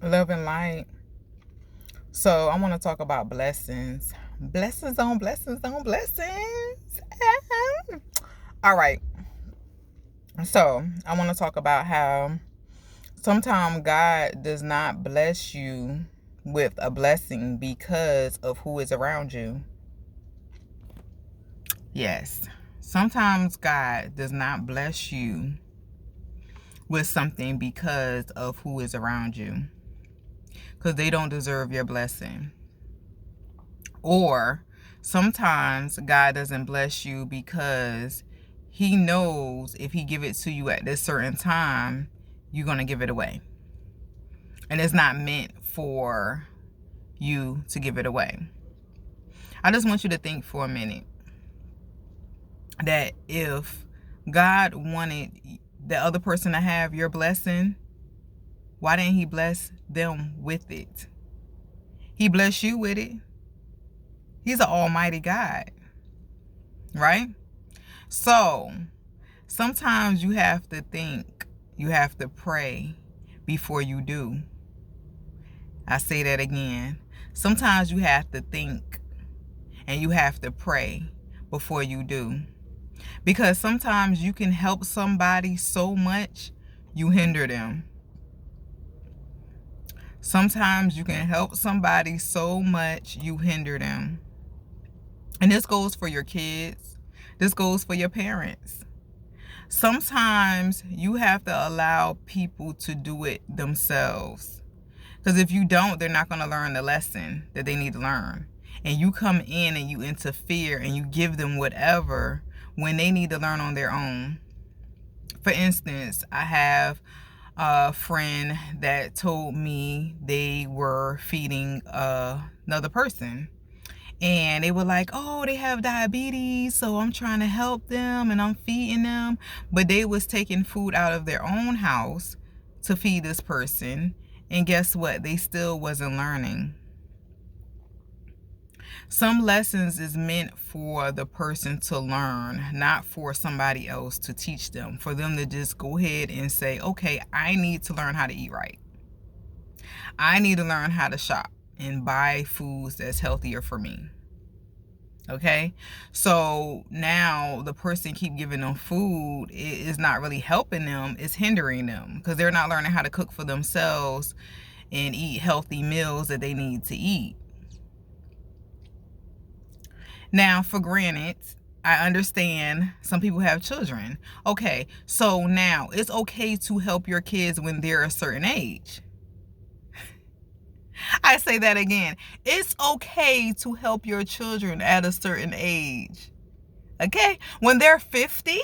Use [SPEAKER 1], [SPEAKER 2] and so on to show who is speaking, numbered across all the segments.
[SPEAKER 1] Love and light. So I want to talk about blessings. Blessings on blessings on blessings. All right. So I want to talk about how sometimes God does not bless you with a blessing because of who is around you. Yes. Sometimes God does not bless you with something because of who is around you. Because they don't deserve your blessing. Or sometimes God doesn't bless you because he knows if he give it to you at this certain time, you're going to give it away. And it's not meant for you to give it away. I just want you to think for a minute that if God wanted the other person to have your blessing, why didn't he bless them with it? He blessed you with it. He's an almighty God, right? So sometimes you have to think, you have to pray before you do. I say that again. Sometimes you have to think and you have to pray before you do. Because sometimes you can help somebody so much, you hinder them. Sometimes you can help somebody so much, you hinder them. And this goes for your kids. This goes for your parents. Sometimes you have to allow people to do it themselves. Because if you don't, they're not going to learn the lesson that they need to learn. And you come in and you interfere and you give them whatever when they need to learn on their own. For instance, I have a friend that told me they were feeding another person. And they were like, oh, they have diabetes, so I'm trying to help them and I'm feeding them. But they was taking food out of their own house to feed this person. And guess what? They still wasn't learning. Some lessons is meant for the person to learn, not for somebody else to teach them. For them to just go ahead and say, okay, I need to learn how to eat right. I need to learn how to shop and buy foods that's healthier for me. Okay, so now the person keep giving them food is not really helping them, it's hindering them because they're not learning how to cook for themselves and eat healthy meals that they need to eat. Now, for granted, I understand some people have children. Okay, so now it's okay to help your kids when they're a certain age. I say that again. It's okay to help your children at a certain age. Okay? When they're 50,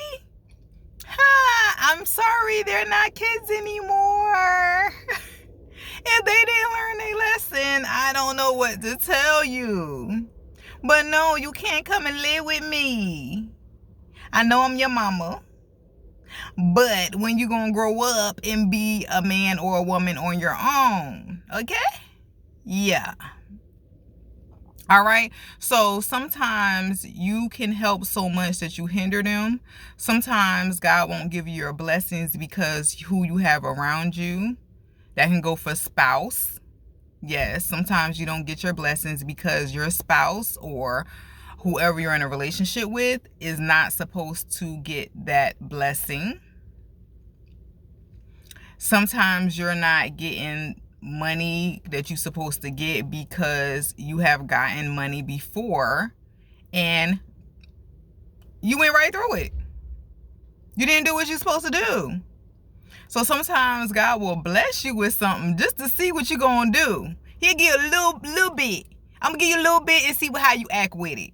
[SPEAKER 1] I'm sorry, they're not kids anymore. If they didn't learn their lesson, I don't know what to tell you. But no, you can't come and live with me. I know I'm your mama. But when you gonna grow up and be a man or a woman on your own, okay? Yeah. All right. So sometimes you can help so much that you hinder them. Sometimes God won't give you your blessings because who you have around you. That can go for spouse. Yes, sometimes you don't get your blessings because your spouse or whoever you're in a relationship with is not supposed to get that blessing. Sometimes you're not getting money that you're supposed to get because you have gotten money before and you went right through it. You didn't do what you're supposed to do. So sometimes God will bless you with something just to see what you're going to do. He'll give you a little bit. I'm going to give you a little bit and see how you act with it.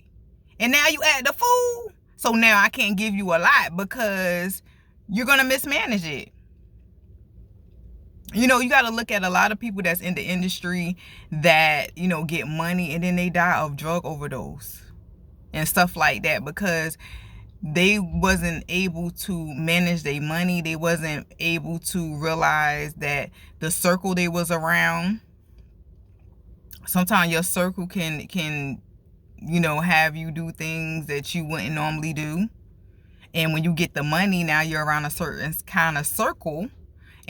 [SPEAKER 1] And now you act the fool. So now I can't give you a lot because you're going to mismanage it. You know, you got to look at a lot of people that's in the industry that, you know, get money and then they die of drug overdose and stuff like that because they wasn't able to manage their money. They wasn't able to realize that the circle they was around, sometimes your circle can, you know, have you do things that you wouldn't normally do. And when you get the money, now you're around a certain kind of circle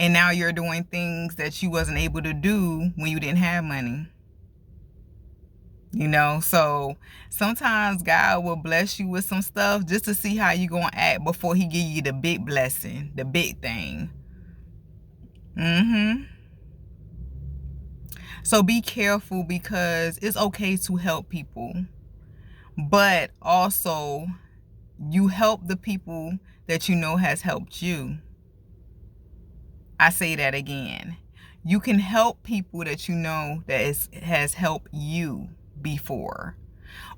[SPEAKER 1] And now you're doing things that you wasn't able to do when you didn't have money. You know, so sometimes God will bless you with some stuff just to see how you gonna act before he give you the big blessing, the big thing. So be careful, because it's okay to help people, but also you help the people that you know has helped you. I say that again. You can help people that you know that has helped you before.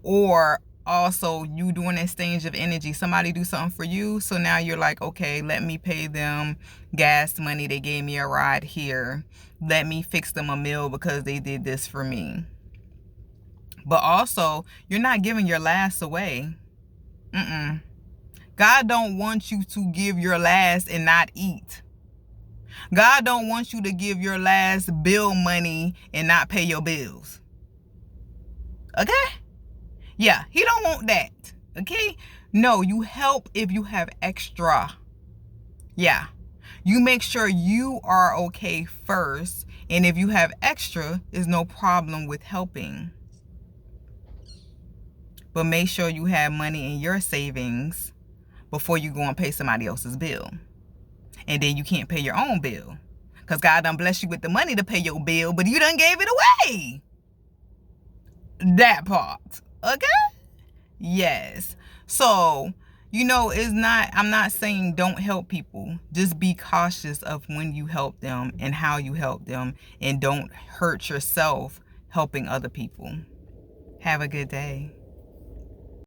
[SPEAKER 1] Or also you doing an exchange of energy. Somebody do something for you, so now you're like, okay, let me pay them gas money. They gave me a ride here. Let me fix them a meal because they did this for me. But also, you're not giving your last away. God don't want you to give your last and not eat. God don't want you to give your last bill money and not pay your bills. Okay? Yeah, he don't want that. Okay? No, you help if you have extra. Yeah. You make sure you are okay first, and if you have extra, there's no problem with helping. But make sure you have money in your savings before you go and pay somebody else's bill. And then you can't pay your own bill, because God done bless you with the money to pay your bill, but you done gave it away. That part. Okay? Yes. So, you know, I'm not saying don't help people. Just be cautious of when you help them and how you help them, and don't hurt yourself helping other people. Have a good day.